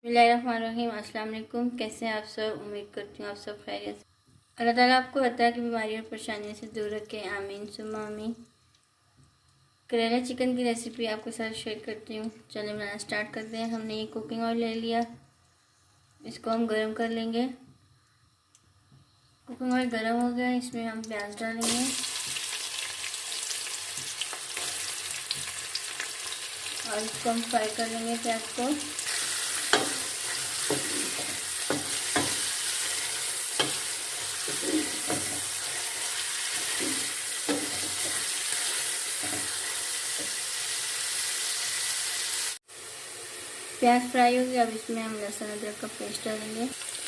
बिस्मिल्लाहिर्रहमानिर्रहीम। अस्सलाम वालेकुम। कैसे हैं आप सब? उम्मीद करती हूँ आप सब खैरियत से। अल्लाह ताला आपको हर तरह की बीमारी और परेशानियों से दूर रखे, आमीन सुम्मा आमीन। करेला चिकन की रेसिपी आपके साथ शेयर करती हूँ। चलिए बनाना स्टार्ट करते हैं। हमने ये कुकिंग ऑयल ले लिया, इसको हम गर्म कर लेंगे। कुकिंग ऑयल गर्म हो गया, इसमें हम प्याज डालेंगे और इसको हम फ्राई कर लेंगे प्याज को। प्याज फ्राई हो गया, अब इसमें हम लहसुन अदरक का पेस्ट डालेंगे।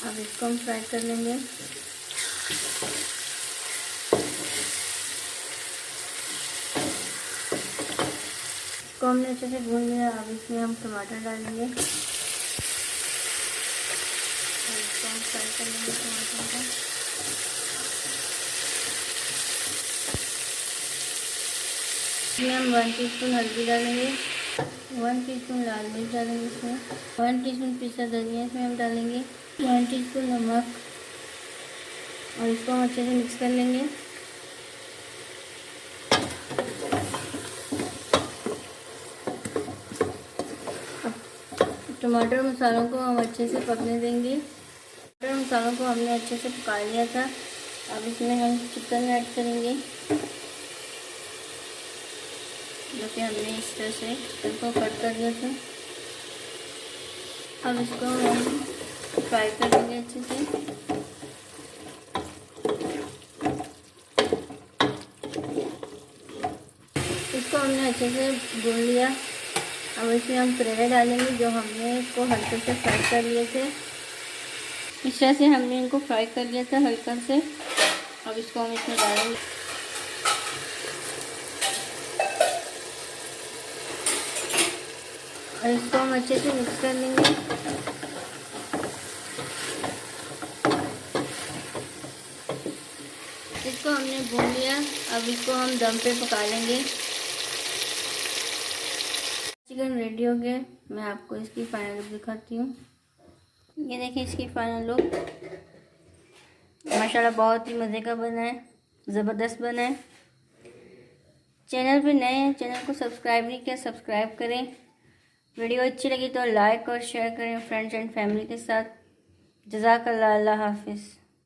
अब इसको हम फ्राई कर लेंगे। इसको हमने अच्छे से भून लिया। अब इसमें हम टमाटर डालेंगे और इसको हम फ्राई कर लेंगे टमाटर को। इसमें हम 1 टीस्पून हल्दी डालेंगे, 1 टीस्पून लाल मिर्च डालेंगे, इसमें 1 टीस्पून पिसा धनिया इसमें हम डालेंगे, 1 टीस्पून नमक और इसको हम अच्छे से मिक्स कर लेंगे। टमाटर मसालों को हम अच्छे से पकने देंगे। टमाटर मसालों को हमने अच्छे से पका लिया था। अब इसमें हम चिकन ऐड करेंगे, जो कि हमने इस तरह से चिकन को कट कर दिया था। अब इसको हम फ्राई करेंगे अच्छे से। इसको हमने अच्छे से भून लिया। अब इसमें हम करेले डालेंगे, जो हमने इसको हल्के से फ्राई कर लिए थे। इस तरह से हमने इनको फ्राई कर लिया था हल्का से। अब इसको हम इसमें डालेंगे और इसको हम अच्छे से मिक्स कर लेंगे। इसको हमने भून लिया। अब इसको हम दम पे पका लेंगे। चिकन रेडी हो गया। मैं आपको इसकी फाइनल लुक दिखाती हूँ। ये देखिए इसकी फाइनल लुक। माशाल्लाह बहुत ही मज़े का बना है, ज़बरदस्त बना है। चैनल पे नए हैं, चैनल को सब्सक्राइब नहीं किया, सब्सक्राइब करें। वीडियो अच्छी लगी तो लाइक और शेयर करें फ्रेंड्स एंड फैमिली के साथ। जज़ाकल्लाह। अल्लाह हाफिज़।